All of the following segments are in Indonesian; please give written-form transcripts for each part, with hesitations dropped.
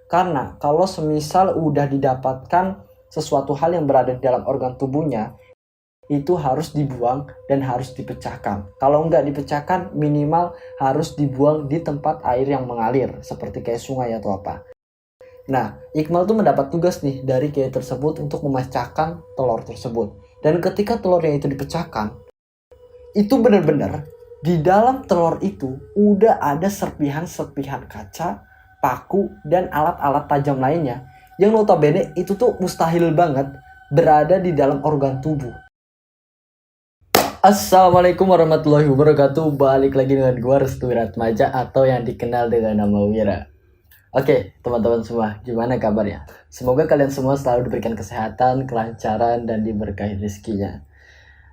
Karena kalau semisal udah didapatkan sesuatu hal yang berada di dalam organ tubuhnya, itu harus dibuang dan harus dipecahkan. Kalau nggak dipecahkan, minimal harus dibuang di tempat air yang mengalir, seperti kayak sungai atau apa. Nah, Iqmal tuh mendapat tugas nih dari kiai tersebut untuk memecahkan telur tersebut. Dan ketika telurnya itu dipecahkan, itu benar-benar di dalam telur itu udah ada serpihan-serpihan kaca, paku, dan alat-alat tajam lainnya. Yang notabene itu tuh mustahil banget berada di dalam organ tubuh. Assalamualaikum warahmatullahi wabarakatuh. Balik lagi dengan gua Restu Wiratmaja atau yang dikenal dengan nama Wira. Oke, teman-teman semua, gimana kabarnya? Semoga kalian semua selalu diberikan kesehatan, kelancaran, dan diberkahi rezekinya.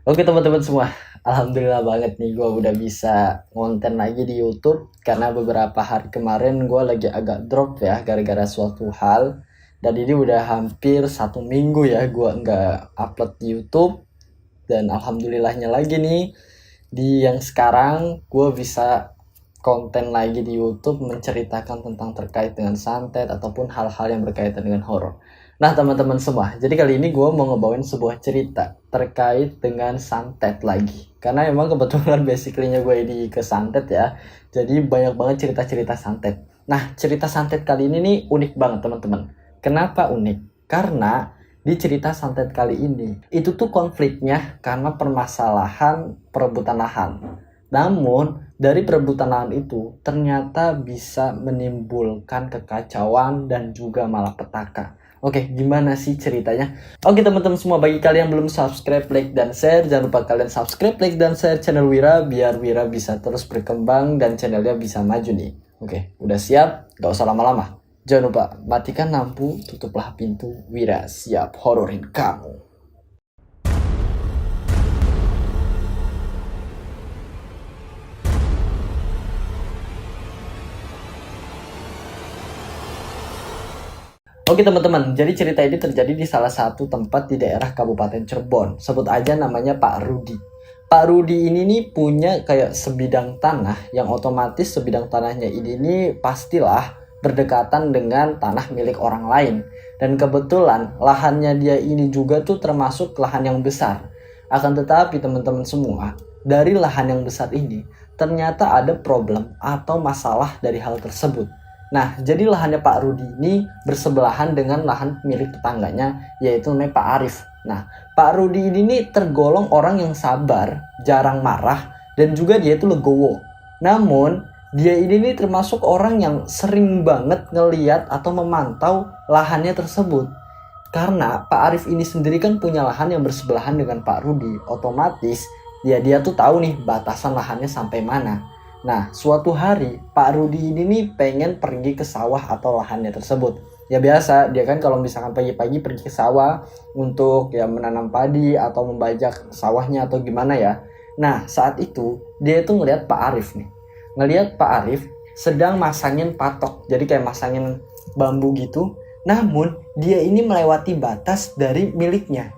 Oke teman-teman semua, alhamdulillah banget nih gue udah bisa konten lagi di YouTube. Karena beberapa hari kemarin gue lagi agak drop ya gara-gara suatu hal. Dan ini udah hampir 1 minggu ya gue nggak upload di YouTube. Dan alhamdulillahnya lagi nih, di yang sekarang gue bisa konten lagi di YouTube menceritakan tentang terkait dengan santet ataupun hal-hal yang berkaitan dengan horor. Nah teman-teman semua, jadi kali ini gue mau ngebawain sebuah cerita terkait dengan santet lagi. Karena emang kebetulan basically-nya gue ini ke santet ya, jadi banyak banget cerita-cerita santet. Nah cerita santet kali ini nih unik banget teman-teman. Kenapa unik? Karena di cerita santet kali ini, itu tuh konfliknya karena permasalahan perebutan lahan. Namun, dari perebutan lahan itu ternyata bisa menimbulkan kekacauan dan juga malapetaka. Oke, gimana sih ceritanya? Oke teman-teman semua, bagi kalian yang belum subscribe, like, dan share, jangan lupa kalian subscribe, like, dan share channel Wira biar Wira bisa terus berkembang dan channelnya bisa maju nih. Oke, udah siap? Gak usah lama-lama. Jangan lupa matikan lampu, tutuplah pintu, Wira siap hororin kamu. Oke teman-teman, jadi cerita ini terjadi di salah satu tempat di daerah Kabupaten Cirebon. Sebut aja namanya Pak Rudi. Pak Rudi ini nih punya kayak sebidang tanah yang otomatis sebidang tanahnya ini pastilah berdekatan dengan tanah milik orang lain. Dan kebetulan lahannya dia ini juga tuh termasuk lahan yang besar. Akan tetapi teman-teman semua, dari lahan yang besar ini ternyata ada problem atau masalah dari hal tersebut. Nah, jadi lahannya Pak Rudi ini bersebelahan dengan lahan milik tetangganya, yaitu namanya Pak Arif. Nah, Pak Rudi ini nih tergolong orang yang sabar, jarang marah, dan juga dia itu legowo. Namun, dia ini nih termasuk orang yang sering banget ngeliat atau memantau lahannya tersebut. Karena Pak Arif ini sendiri kan punya lahan yang bersebelahan dengan Pak Rudi, otomatis dia tuh tahu nih batasan lahannya sampai mana. Nah, suatu hari Pak Rudi ini nih pengen pergi ke sawah atau lahannya tersebut. Ya biasa, dia kan kalau misalkan pagi-pagi pergi ke sawah untuk ya menanam padi atau membajak sawahnya atau gimana ya. Nah, saat itu dia itu ngelihat Pak Arif nih. Ngelihat Pak Arif sedang masangin patok. Jadi kayak masangin bambu gitu. Namun, dia ini melewati batas dari miliknya.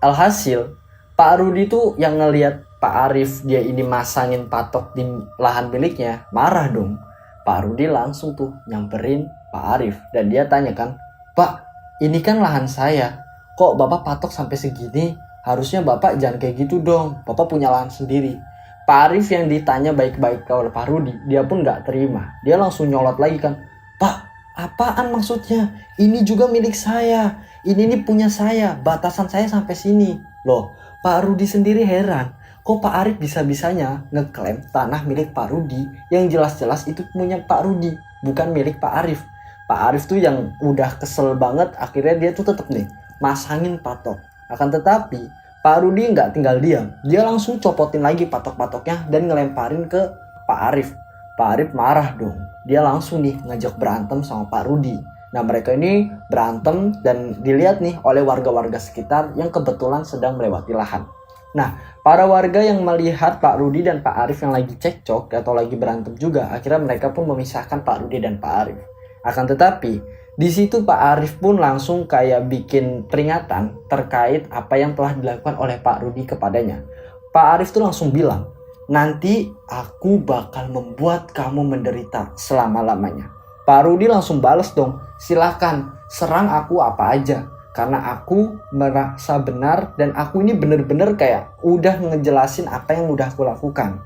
Alhasil, Pak Rudi tuh yang ngelihat Pak Arif dia ini masangin patok di lahan miliknya, marah dong. Pak Rudi langsung tuh nyamperin Pak Arif dan dia tanya kan, "Pak, ini kan lahan saya. Kok Bapak patok sampai segini? Harusnya Bapak jangan kayak gitu dong. Bapak punya lahan sendiri." Pak Arif yang ditanya baik-baik oleh Pak Rudi, dia pun nggak terima. Dia langsung nyolot lagi kan, "Pak, apaan maksudnya? Ini juga milik saya. Ini nih punya saya. Batasan saya sampai sini." Loh, Pak Rudi sendiri heran. Kok Pak Arif bisa-bisanya ngeklaim tanah milik Pak Rudi yang jelas-jelas itu punya Pak Rudi, bukan milik Pak Arif. Pak Arif tuh yang udah kesel banget, akhirnya dia tuh tetep nih masangin patok. Akan tetapi Pak Rudi nggak tinggal diam, dia langsung copotin lagi patok-patoknya dan ngelemparin ke Pak Arif. Pak Arif marah dong, dia langsung nih ngajak berantem sama Pak Rudi. Nah mereka ini berantem dan dilihat nih oleh warga-warga sekitar yang kebetulan sedang melewati lahan. Nah, para warga yang melihat Pak Rudi dan Pak Arif yang lagi cekcok atau lagi berantem juga, akhirnya mereka pun memisahkan Pak Rudi dan Pak Arif. Akan tetapi, di situ Pak Arif pun langsung kayak bikin peringatan terkait apa yang telah dilakukan oleh Pak Rudi kepadanya. Pak Arif tuh langsung bilang, "Nanti aku bakal membuat kamu menderita selama-lamanya." Pak Rudi langsung bales dong, silakan serang aku apa aja. Karena aku merasa benar dan aku ini bener-bener kayak udah ngejelasin apa yang udah aku lakukan.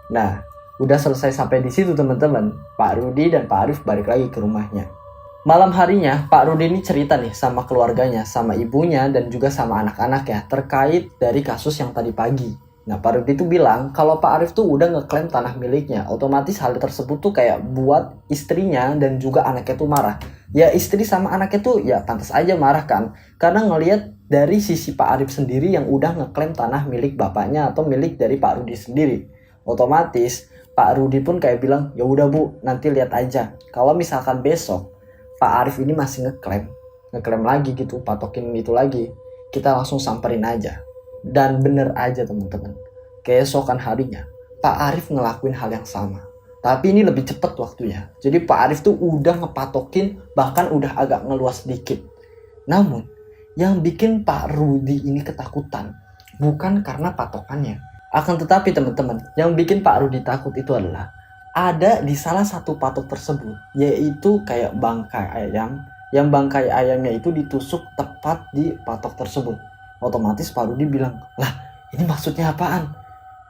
Nah, udah selesai sampai di situ teman-teman. Pak Rudi dan Pak Arif balik lagi ke rumahnya. Malam harinya, Pak Rudi ini cerita nih sama keluarganya, sama ibunya dan juga sama anak-anak ya, terkait dari kasus yang tadi pagi. Nah, Pak Rudi tuh bilang kalau Pak Arif tuh udah ngeklaim tanah miliknya. Otomatis hal tersebut tuh kayak buat istrinya dan juga anaknya tuh marah. Ya istri sama anaknya tuh ya pantas aja marah kan. Karena ngelihat dari sisi Pak Arif sendiri yang udah ngeklaim tanah milik bapaknya atau milik dari Pak Rudi sendiri. Otomatis Pak Rudi pun kayak bilang, ya udah Bu, nanti lihat aja. Kalau misalkan besok Pak Arif ini masih ngeklaim lagi gitu, patokin itu lagi, kita langsung samperin aja. Dan bener aja teman-teman, keesokan harinya Pak Arif ngelakuin hal yang sama. Tapi ini lebih cepet waktunya. Jadi Pak Arif tuh udah ngepatokin, bahkan udah agak ngeluas sedikit. Namun yang bikin Pak Rudi ini ketakutan bukan karena patokannya. Akan tetapi teman-teman, yang bikin Pak Rudi takut itu adalah ada di salah satu patok tersebut, yaitu kayak bangkai ayam, yang bangkai ayamnya itu ditusuk tepat di patok tersebut. Otomatis Pak Rudi bilang, lah ini maksudnya apaan?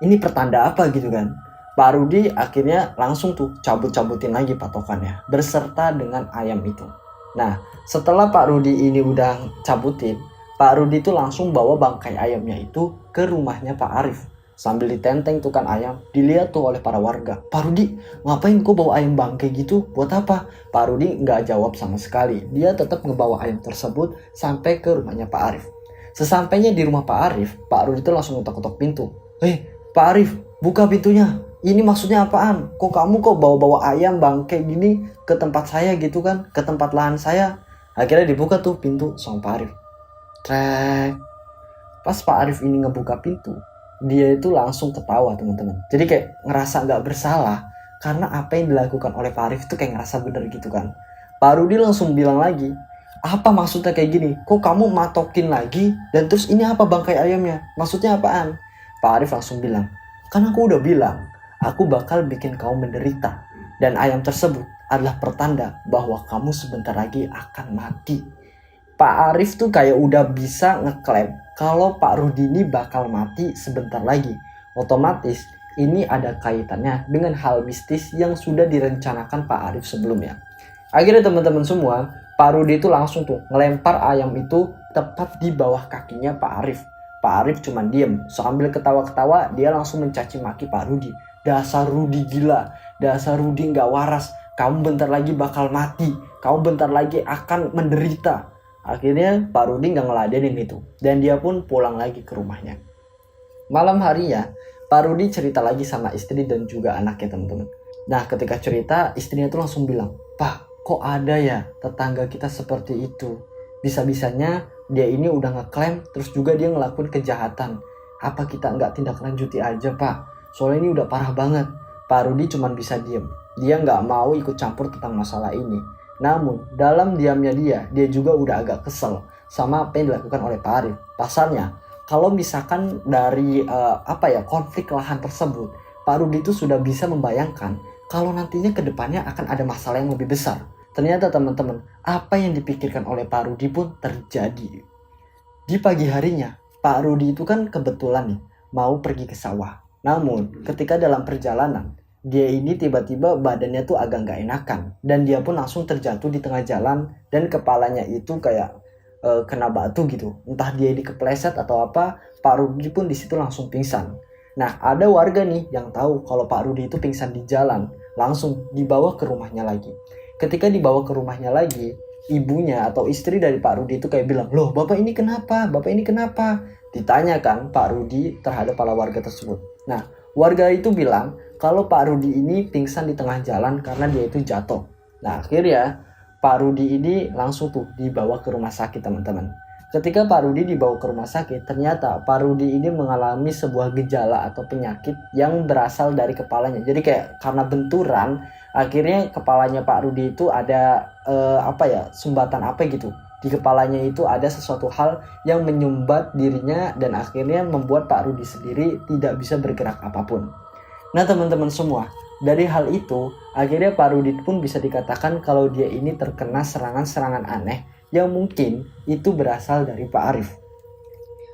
Ini pertanda apa gitu kan? Pak Rudi akhirnya langsung tuh cabut-cabutin lagi patokannya, berserta dengan ayam itu. Nah, setelah Pak Rudi ini udah cabutin, Pak Rudi tuh langsung bawa bangkai ayamnya itu ke rumahnya Pak Arif. Sambil ditenteng tuh kan ayam, dilihat tuh oleh para warga. Pak Rudi, ngapain kok bawa ayam bangkai gitu? Buat apa? Pak Rudi nggak jawab sama sekali. Dia tetap ngebawa ayam tersebut sampai ke rumahnya Pak Arif. Sesampainya di rumah Pak Arif, Pak Rudi itu langsung ngetok-ngetok pintu. Pak Arif, buka pintunya. Ini maksudnya apaan? Kok kamu bawa-bawa ayam bangkai gini ke tempat saya gitu kan? Ke tempat lahan saya. Akhirnya dibuka tuh pintu sama Pak Arif. Trek. Pas Pak Arif ini ngebuka pintu, dia itu langsung ketawa teman-teman. Jadi kayak ngerasa gak bersalah karena apa yang dilakukan oleh Pak Arif itu kayak ngerasa bener gitu kan. Pak Rudi langsung bilang lagi, apa maksudnya kayak gini? Kok kamu matokin lagi? Dan terus ini apa bangkai ayamnya? Maksudnya apaan? Pak Arif langsung bilang, kan aku udah bilang, aku bakal bikin kamu menderita. Dan ayam tersebut adalah pertanda bahwa kamu sebentar lagi akan mati. Pak Arif tuh kayak udah bisa ngeklaim kalau Pak Rudi ini bakal mati sebentar lagi. Otomatis ini ada kaitannya dengan hal mistis yang sudah direncanakan Pak Arif sebelumnya. Akhirnya teman-teman semua, Pak Rudi itu langsung tuh ngelempar ayam itu tepat di bawah kakinya Pak Arif. Pak Arif cuma diem, sambil ketawa-ketawa dia langsung mencaci maki Pak Rudi. Dasar Rudi gila, dasar Rudi nggak waras, kamu bentar lagi bakal mati, kamu bentar lagi akan menderita. Akhirnya Pak Rudi nggak ngeladenin itu, dan dia pun pulang lagi ke rumahnya. Malam harinya, Pak Rudi cerita lagi sama istri dan juga anaknya teman-teman. Nah ketika cerita, istrinya tuh langsung bilang, Pak, kok ada ya tetangga kita seperti itu? Bisa-bisanya dia ini udah ngeklaim, terus juga dia ngelakuin kejahatan. Apa kita nggak tindak lanjuti aja Pak? Soalnya ini udah parah banget. Pak Rudi cuma bisa diem. Dia nggak mau ikut campur tentang masalah ini. Namun dalam diamnya dia juga udah agak kesel sama apa yang dilakukan oleh Pak Arif. Pasalnya, kalau misalkan dari konflik lahan tersebut, Pak Rudi itu sudah bisa membayangkan kalau nantinya ke depannya akan ada masalah yang lebih besar. Ternyata teman-teman, apa yang dipikirkan oleh Pak Rudi pun terjadi. Di pagi harinya, Pak Rudi itu kan kebetulan nih mau pergi ke sawah. Namun ketika dalam perjalanan, dia ini tiba-tiba badannya tuh agak gak enakan. Dan dia pun langsung terjatuh di tengah jalan dan kepalanya itu kayak kena batu gitu. Entah dia dikepleset atau apa, Pak Rudi pun di situ langsung pingsan. Nah ada warga nih yang tahu kalau Pak Rudi itu pingsan di jalan, langsung dibawa ke rumahnya lagi. Ketika dibawa ke rumahnya lagi, ibunya atau istri dari Pak Rudi itu kayak bilang, loh bapak ini kenapa? Bapak ini kenapa? Ditanyakan Pak Rudi terhadap para warga tersebut. Nah warga itu bilang kalau Pak Rudi ini pingsan di tengah jalan karena dia itu jatuh. Nah akhirnya Pak Rudi ini langsung tuh dibawa ke rumah sakit teman-teman. Ketika Pak Rudi dibawa ke rumah sakit, ternyata Pak Rudi ini mengalami sebuah gejala atau penyakit yang berasal dari kepalanya. Jadi kayak karena benturan, akhirnya kepalanya Pak Rudi itu ada sumbatan apa gitu. Di kepalanya itu ada sesuatu hal yang menyumbat dirinya dan akhirnya membuat Pak Rudi sendiri tidak bisa bergerak apapun. Nah teman-teman semua, Dari hal itu, akhirnya Pak Rudi pun bisa dikatakan kalau dia ini terkena serangan-serangan aneh yang mungkin itu berasal dari Pak Arif.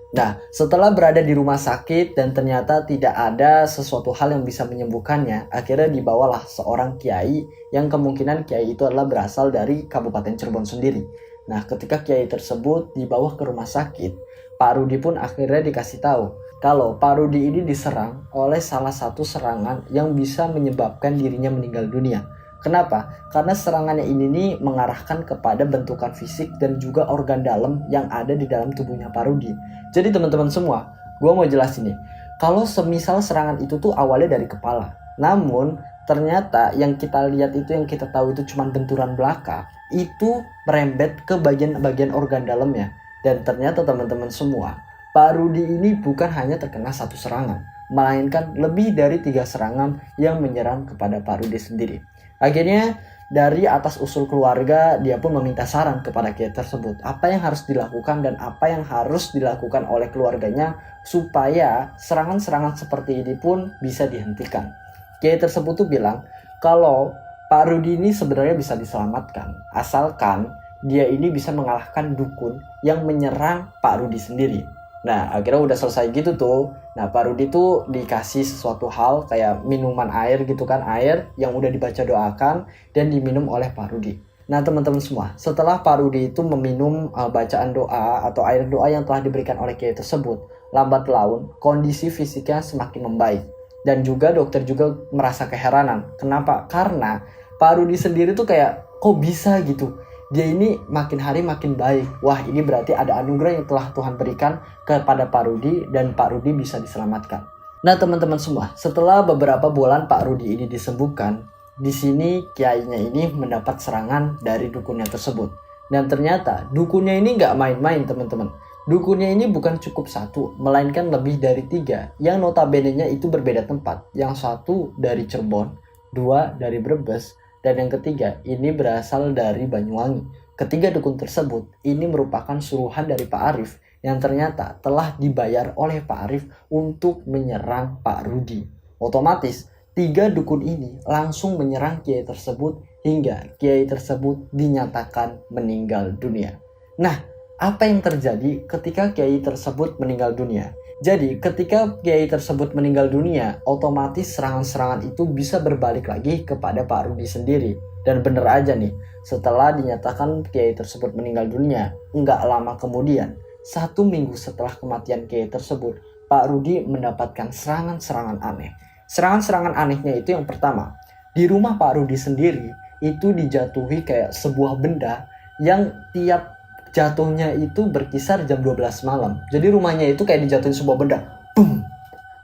Nah, setelah berada di rumah sakit dan ternyata tidak ada sesuatu hal yang bisa menyembuhkannya, akhirnya dibawalah seorang kiai yang kemungkinan kiai itu adalah berasal dari Kabupaten Cirebon sendiri. Nah, ketika kiai tersebut dibawa ke rumah sakit, Pak Rudi pun akhirnya dikasih tahu kalau Pak Rudi ini diserang oleh salah satu serangan yang bisa menyebabkan dirinya meninggal dunia. Kenapa? Karena serangannya ini nih mengarahkan kepada bentukan fisik dan juga organ dalam yang ada di dalam tubuhnya Pak Rudi. Jadi teman-teman semua, gue mau jelasin nih. Kalau semisal serangan itu tuh awalnya dari kepala, namun ternyata yang kita lihat itu, yang kita tahu itu cuma benturan belaka, itu merembet ke bagian-bagian organ dalamnya. Dan ternyata teman-teman semua, Pak Rudi ini bukan hanya terkena satu serangan, melainkan lebih dari 3 serangan yang menyerang kepada Pak Rudi sendiri. Akhirnya dari atas usul keluarga, dia pun meminta saran kepada kiai tersebut apa yang harus dilakukan dan apa yang harus dilakukan oleh keluarganya supaya serangan-serangan seperti ini pun bisa dihentikan. Kiai tersebut tuh bilang kalau Pak Rudi ini sebenarnya bisa diselamatkan asalkan dia ini bisa mengalahkan dukun yang menyerang Pak Rudi sendiri. Nah, akhirnya udah selesai gitu tuh. Nah, Pak Rudi tuh dikasih sesuatu hal kayak minuman air gitu kan, air yang udah dibaca doakan dan diminum oleh Pak Rudi. Nah, teman-teman semua, setelah Pak Rudi itu meminum bacaan doa atau air doa yang telah diberikan oleh kiai tersebut, lambat laun kondisi fisiknya semakin membaik. Dan juga dokter juga merasa keheranan. Kenapa? Karena Pak Rudi sendiri tuh kayak kok bisa gitu. Dia ini makin hari makin baik. Wah, ini berarti ada anugerah yang telah Tuhan berikan kepada Pak Rudi dan Pak Rudi bisa diselamatkan. Nah, teman-teman semua, setelah beberapa bulan Pak Rudi ini disembuhkan, di sini kiainya ini mendapat serangan dari dukunnya tersebut. Dan ternyata dukunnya ini nggak main-main, teman-teman. Dukunnya ini bukan cukup 1, melainkan lebih dari 3, yang notabene-nya itu berbeda tempat. Yang 1 dari Cirebon, 2 dari Brebes, dan yang ketiga ini berasal dari Banyuwangi. Ketiga dukun tersebut ini merupakan suruhan dari Pak Arif yang ternyata telah dibayar oleh Pak Arif untuk menyerang Pak Rudi. Otomatis 3 dukun ini langsung menyerang kiai tersebut hingga kiai tersebut dinyatakan meninggal dunia. Nah, apa yang terjadi ketika kiai tersebut meninggal dunia? Jadi ketika kiai tersebut meninggal dunia, otomatis serangan-serangan itu bisa berbalik lagi kepada Pak Rudi sendiri. Dan bener aja nih, setelah dinyatakan kiai tersebut meninggal dunia, nggak lama kemudian, 1 minggu setelah kematian kiai tersebut, Pak Rudi mendapatkan serangan-serangan aneh. Serangan-serangan anehnya itu yang pertama, di rumah Pak Rudi sendiri itu dijatuhi kayak sebuah benda yang tiap jatuhnya itu berkisar jam 12 malam. Jadi rumahnya itu kayak dijatuhin sebuah benda. Boom.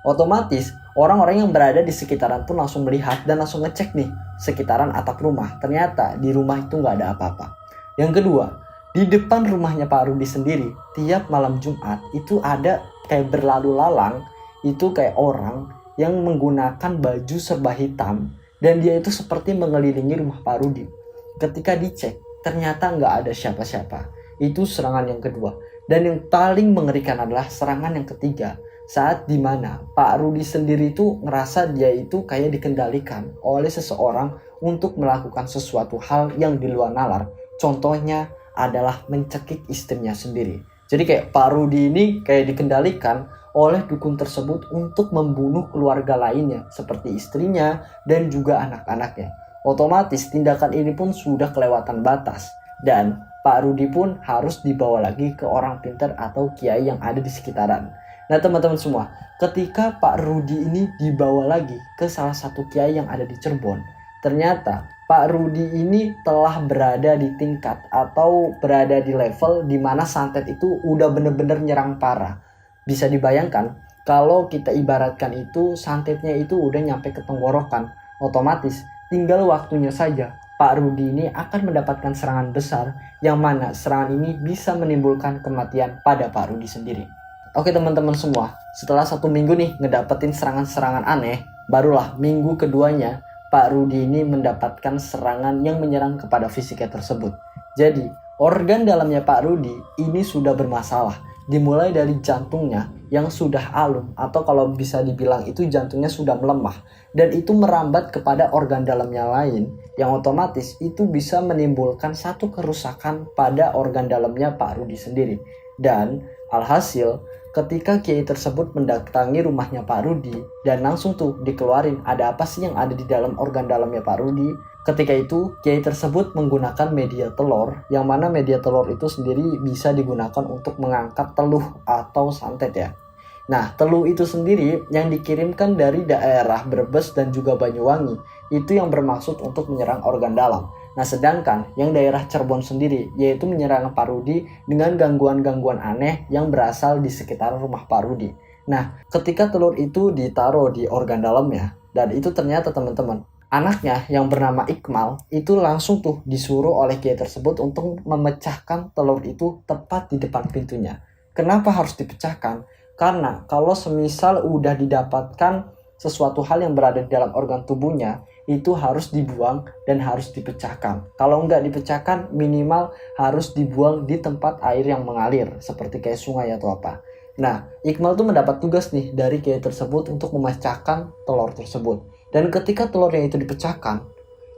Otomatis orang-orang yang berada di sekitaran pun langsung melihat dan langsung ngecek nih sekitaran atap rumah. Ternyata di rumah itu nggak ada apa-apa. Yang kedua, di depan rumahnya Pak Rudi sendiri, tiap malam Jumat itu ada kayak berlalu lalang, itu kayak orang yang menggunakan baju serba hitam dan dia itu seperti mengelilingi rumah Pak Rudi. Ketika dicek, ternyata nggak ada siapa-siapa. Itu serangan yang kedua. Dan yang paling mengerikan adalah serangan yang ketiga, saat dimana Pak Rudi sendiri itu ngerasa dia itu kayak dikendalikan oleh seseorang untuk melakukan sesuatu hal yang di luar nalar. Contohnya adalah mencekik istrinya sendiri. Jadi kayak Pak Rudi ini kayak dikendalikan oleh dukun tersebut untuk membunuh keluarga lainnya seperti istrinya dan juga anak-anaknya. Otomatis tindakan ini pun sudah kelewatan batas dan Pak Rudi pun harus dibawa lagi ke orang pintar atau kiai yang ada di sekitaran. Nah, teman-teman semua, ketika Pak Rudi ini dibawa lagi ke salah satu kiai yang ada di Cirebon, ternyata Pak Rudi ini telah berada di tingkat atau berada di level di mana santet itu udah bener-bener nyerang parah. Bisa dibayangkan kalau kita ibaratkan itu santetnya itu udah nyampe ke tenggorokan, otomatis tinggal waktunya saja Pak Rudi ini akan mendapatkan serangan besar yang mana serangan ini bisa menimbulkan kematian pada Pak Rudi sendiri. Oke teman-teman semua, setelah 1 minggu nih ngedapetin serangan-serangan aneh, barulah minggu keduanya Pak Rudi ini mendapatkan serangan yang menyerang kepada fisiknya tersebut. Jadi organ dalamnya Pak Rudi ini sudah bermasalah dimulai dari jantungnya yang sudah alum, atau kalau bisa dibilang itu jantungnya sudah melemah, dan itu merambat kepada organ dalamnya lain, yang otomatis itu bisa menimbulkan satu kerusakan pada organ dalamnya Pak Rudi sendiri. Dan alhasil ketika kiai tersebut mendatangi rumahnya Pak Rudi dan langsung tuh dikeluarin ada apa sih yang ada di dalam organ dalamnya Pak Rudi. Ketika itu kiai tersebut menggunakan media telur, yang mana media telur itu sendiri bisa digunakan untuk mengangkat teluh atau santet ya. Nah, teluh itu sendiri yang dikirimkan dari daerah Brebes dan juga Banyuwangi, itu yang bermaksud untuk menyerang organ dalam. Nah, sedangkan yang daerah Cirebon sendiri, yaitu menyerang Pak Rudi dengan gangguan-gangguan aneh yang berasal di sekitar rumah Pak Rudi. Nah, ketika telur itu ditaruh di organ dalamnya, dan itu ternyata teman-teman, anaknya yang bernama Ikmal itu langsung tuh disuruh oleh kiai tersebut untuk memecahkan telur itu tepat di depan pintunya. Kenapa harus dipecahkan? Karena kalau semisal udah didapatkan sesuatu hal yang berada di dalam organ tubuhnya, itu harus dibuang dan harus dipecahkan. Kalau nggak dipecahkan, minimal harus dibuang di tempat air yang mengalir, seperti kayak sungai atau apa. Nah, Ikmal tuh mendapat tugas nih dari kiai tersebut untuk memecahkan telur tersebut. Dan ketika telurnya itu dipecahkan,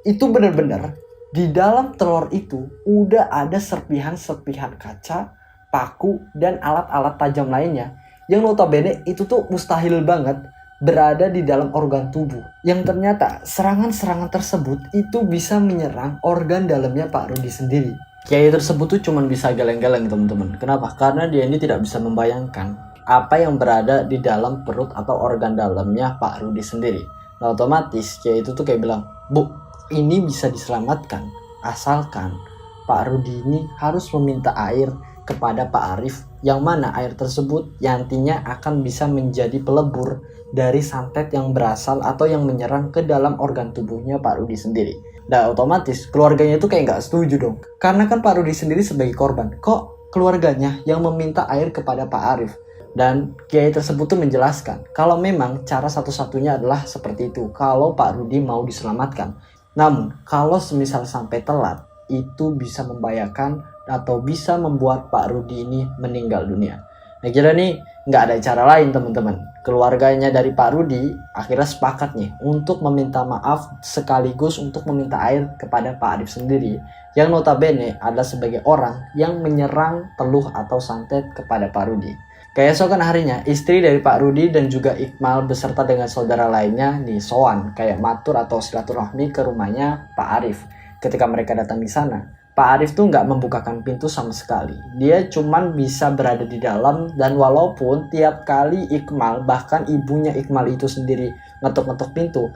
itu benar-benar di dalam telur itu udah ada serpihan-serpihan kaca, paku, dan alat-alat tajam lainnya yang notabene itu tuh mustahil banget berada di dalam organ tubuh. Yang ternyata serangan-serangan tersebut itu bisa menyerang organ dalamnya Pak Rudi sendiri. Kiai tersebut tuh cuman bisa geleng-geleng teman-teman. Kenapa? Karena dia ini tidak bisa membayangkan apa yang berada di dalam perut atau organ dalamnya Pak Rudi sendiri. Nah, otomatis Kiai itu tuh kayak bilang, "Bu, ini bisa diselamatkan asalkan Pak Rudi ini harus meminta air kepada Pak Arif, yang mana air tersebut nantinya akan bisa menjadi pelebur dari santet yang berasal atau yang menyerang ke dalam organ tubuhnya Pak Rudi sendiri." Nah, otomatis keluarganya itu kayak nggak setuju dong, karena kan Pak Rudi sendiri sebagai korban, kok keluarganya yang meminta air kepada Pak Arif. Dan kiai tersebut tuh menjelaskan kalau memang cara satu-satunya adalah seperti itu kalau Pak Rudi mau diselamatkan. Namun kalau semisal sampai telat, itu bisa membahayakan atau bisa membuat Pak Rudi ini meninggal dunia. Nah, kira nih nggak ada cara lain teman-teman. Keluarganya dari Pak Rudi akhirnya sepakat nih untuk meminta maaf sekaligus untuk meminta air kepada Pak Arif sendiri, yang notabene adalah sebagai orang yang menyerang teluh atau santet kepada Pak Rudi. Keesokan harinya, istri dari Pak Rudi dan juga Ikmal beserta dengan saudara lainnya nih sowan kayak matur atau silaturahmi ke rumahnya Pak Arif. Ketika mereka datang di sana, Pak Arif tuh nggak membukakan pintu sama sekali. Dia cuman bisa berada di dalam, dan walaupun tiap kali Ikmal, bahkan ibunya Ikmal itu sendiri ngetuk-ngetuk pintu,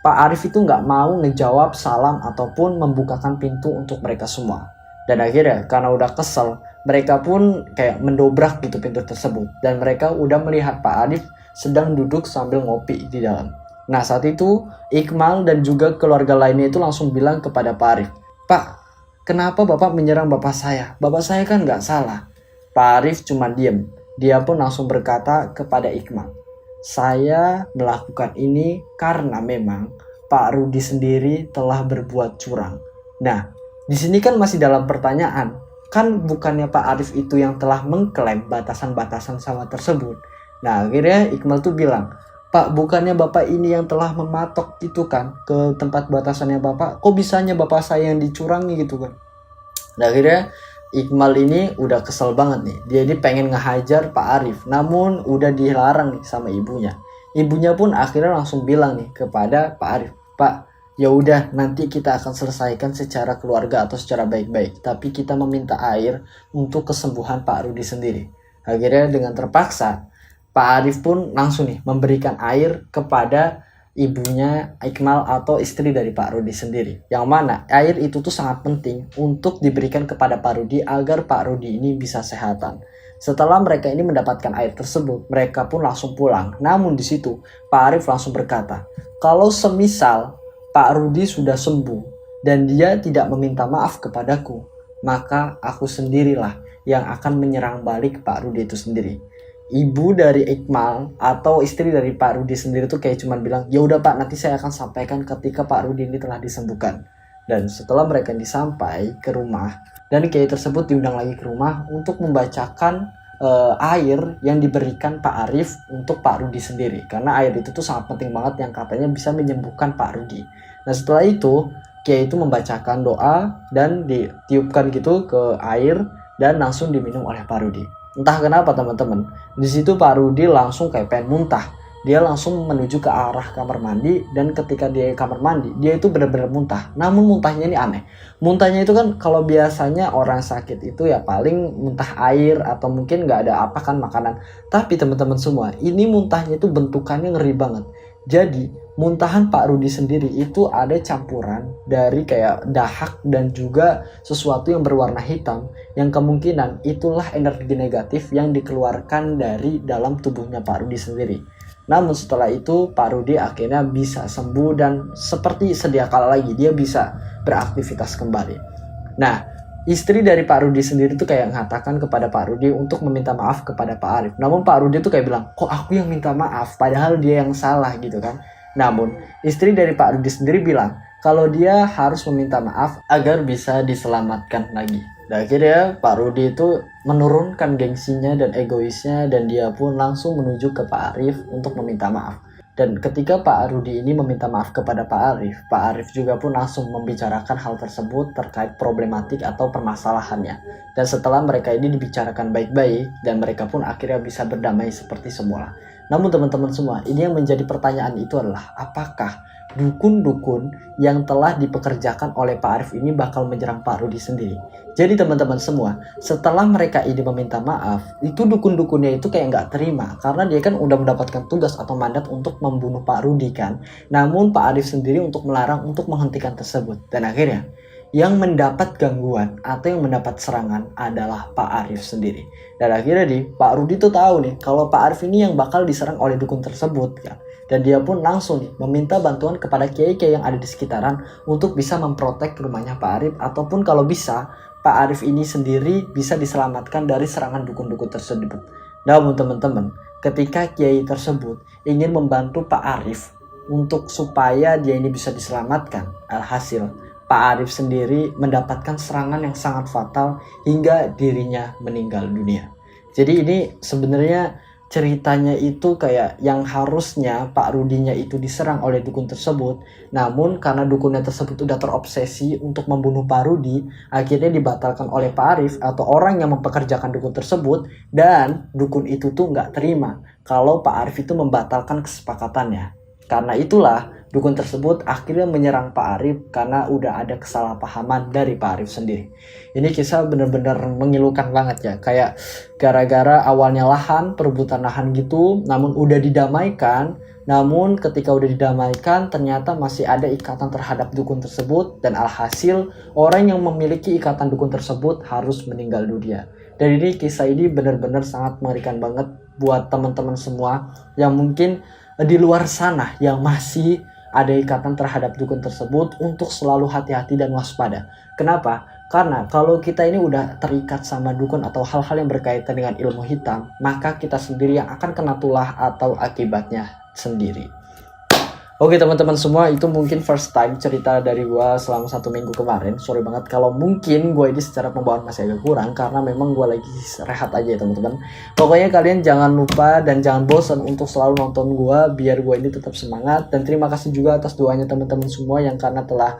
Pak Arif itu nggak mau ngejawab salam ataupun membukakan pintu untuk mereka semua. Dan akhirnya karena udah kesel, mereka pun kayak mendobrak gitu pintu tersebut. Dan mereka udah melihat Pak Arif sedang duduk sambil ngopi di dalam. Nah, saat itu Ikmal dan juga keluarga lainnya itu langsung bilang kepada Pak Arif, "Pak, kenapa Bapak menyerang Bapak saya? Bapak saya kan nggak salah." Pak Arif cuma diem. Dia pun langsung berkata kepada Ikmal, "Saya melakukan ini karena memang Pak Rudi sendiri telah berbuat curang." Nah, di sini kan masih dalam pertanyaan. Kan bukannya Pak Arif itu yang telah mengklaim batasan-batasan sawah tersebut. Nah, akhirnya Ikmal tuh bilang, "Pak, bukannya Bapak ini yang telah mematok itu kan ke tempat batasannya Bapak? Kok bisanya Bapak saya yang dicurangi gitu kan?" Nah, akhirnya Ikmal ini udah kesel banget nih. Dia ini pengen ngehajar Pak Arif, namun udah dilarang nih sama ibunya. Ibunya pun akhirnya langsung bilang nih kepada Pak Arif, "Pak, ya udah nanti kita akan selesaikan secara keluarga atau secara baik-baik. Tapi kita meminta air untuk kesembuhan Pak Rudi sendiri." Akhirnya dengan terpaksa, Pak Arif pun langsung nih memberikan air kepada ibunya Ikmal atau istri dari Pak Rudi sendiri. Yang mana air itu tuh sangat penting untuk diberikan kepada Pak Rudi agar Pak Rudi ini bisa sehatan. Setelah mereka ini mendapatkan air tersebut, mereka pun langsung pulang. Namun di situ Pak Arif langsung berkata, "Kalau semisal Pak Rudi sudah sembuh dan dia tidak meminta maaf kepadaku, maka aku sendirilah yang akan menyerang balik Pak Rudi itu sendiri." Ibu dari Ikmal atau istri dari Pak Rudi sendiri tuh kayak cuman bilang, "Ya udah Pak, nanti saya akan sampaikan ketika Pak Rudi ini telah disembuhkan." Dan setelah mereka disampai ke rumah, dan kiai tersebut diundang lagi ke rumah untuk membacakan air yang diberikan Pak Arif untuk Pak Rudi sendiri, karena air itu tuh sangat penting banget yang katanya bisa menyembuhkan Pak Rudi. Nah setelah itu Kiai itu membacakan doa dan ditiupkan gitu ke air dan langsung diminum oleh Pak Rudi. Entah kenapa teman-teman, di situ Pak Rudi langsung kayak pengen muntah. Dia langsung menuju ke arah kamar mandi, dan ketika dia ke kamar mandi dia itu benar-benar muntah. Namun muntahnya ini aneh. Muntahnya itu kan kalau biasanya orang sakit itu ya paling muntah air atau mungkin nggak ada apa kan makanan. Tapi teman-teman semua, ini muntahnya itu bentukannya ngeri banget. Jadi muntahan Pak Rudi sendiri itu ada campuran dari kayak dahak dan juga sesuatu yang berwarna hitam, yang kemungkinan itulah energi negatif yang dikeluarkan dari dalam tubuhnya Pak Rudi sendiri. Namun setelah itu Pak Rudi akhirnya bisa sembuh dan seperti sedia kala lagi dia bisa beraktivitas kembali. Nah, istri dari Pak Rudi sendiri tuh kayak mengatakan kepada Pak Rudi untuk meminta maaf kepada Pak Arif. Namun Pak Rudi tuh kayak bilang, kok aku yang minta maaf padahal dia yang salah gitu kan. Namun istri dari Pak Rudi sendiri bilang kalau dia harus meminta maaf agar bisa diselamatkan lagi. Dan akhirnya Pak Rudi itu menurunkan gengsinya dan egoisnya, dan dia pun langsung menuju ke Pak Arif untuk meminta maaf. Dan ketika Pak Rudi ini meminta maaf kepada Pak Arif juga pun langsung membicarakan hal tersebut terkait problematik atau permasalahannya. Dan setelah mereka ini dibicarakan baik-baik, dan mereka pun akhirnya bisa berdamai seperti semula. Namun teman-teman semua, ini yang menjadi pertanyaan itu adalah apakah dukun-dukun yang telah dipekerjakan oleh Pak Arif ini bakal menyerang Pak Rudi sendiri? Jadi teman-teman semua, setelah mereka ini meminta maaf, itu dukun-dukunnya itu kayak nggak terima, karena dia kan udah mendapatkan tugas atau mandat untuk membunuh Pak Rudi kan. Namun Pak Arif sendiri untuk melarang untuk menghentikan tersebut. Dan akhirnya yang mendapat gangguan atau yang mendapat serangan adalah Pak Arif sendiri. Dan akhirnya Pak Rudi tuh tahu nih kalau Pak Arif ini yang bakal diserang oleh dukun tersebut kan. Dan dia pun langsung meminta bantuan kepada kiai-kiai yang ada di sekitaran untuk bisa memprotek rumahnya Pak Arif, ataupun kalau bisa Pak Arif ini sendiri bisa diselamatkan dari serangan dukun-dukun tersebut. Namun teman-teman, ketika kiai tersebut ingin membantu Pak Arif untuk supaya dia ini bisa diselamatkan, alhasil Pak Arif sendiri mendapatkan serangan yang sangat fatal hingga dirinya meninggal dunia. Jadi ini sebenarnya ceritanya itu kayak yang harusnya Pak Rudinya itu diserang oleh dukun tersebut, namun karena dukunnya tersebut udah terobsesi untuk membunuh Pak Rudi, akhirnya dibatalkan oleh Pak Arif atau orang yang mempekerjakan dukun tersebut, dan dukun itu tuh nggak terima kalau Pak Arif itu membatalkan kesepakatannya. Karena itulah dukun tersebut akhirnya menyerang Pak Arif karena udah ada kesalahpahaman dari Pak Arif sendiri. Ini kisah bener-bener mengilukan banget ya. Kayak gara-gara awalnya lahan, perebutan lahan gitu, namun udah didamaikan. Namun ketika udah didamaikan ternyata masih ada ikatan terhadap dukun tersebut, dan alhasil orang yang memiliki ikatan dukun tersebut harus meninggal dunia. Dan ini kisah ini benar-benar sangat mengerikan banget buat teman-teman semua yang mungkin di luar sana yang masih ada ikatan terhadap dukun tersebut, untuk selalu hati-hati dan waspada. Kenapa? Karena kalau kita ini udah terikat sama dukun atau hal-hal yang berkaitan dengan ilmu hitam, maka kita sendiri yang akan kena tulah atau akibatnya sendiri. Oke teman-teman semua, itu mungkin first time cerita dari gue selama 1 minggu kemarin. Sorry banget kalau mungkin gue ini secara pembawaan masih agak kurang, karena memang gue lagi rehat aja ya teman-teman. Pokoknya kalian jangan lupa dan jangan bosan untuk selalu nonton gue, biar gue ini tetap semangat. Dan terima kasih juga atas doanya teman-teman semua yang karena telah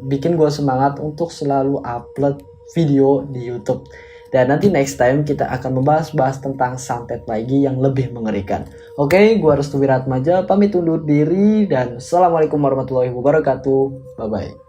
bikin gue semangat untuk selalu upload video di YouTube. Dan nanti next time kita akan membahas-bahas tentang santet lagi yang lebih mengerikan. Oke, gue Restu Wiratmaja pamit undur diri dan assalamualaikum warahmatullahi wabarakatuh. Bye-bye.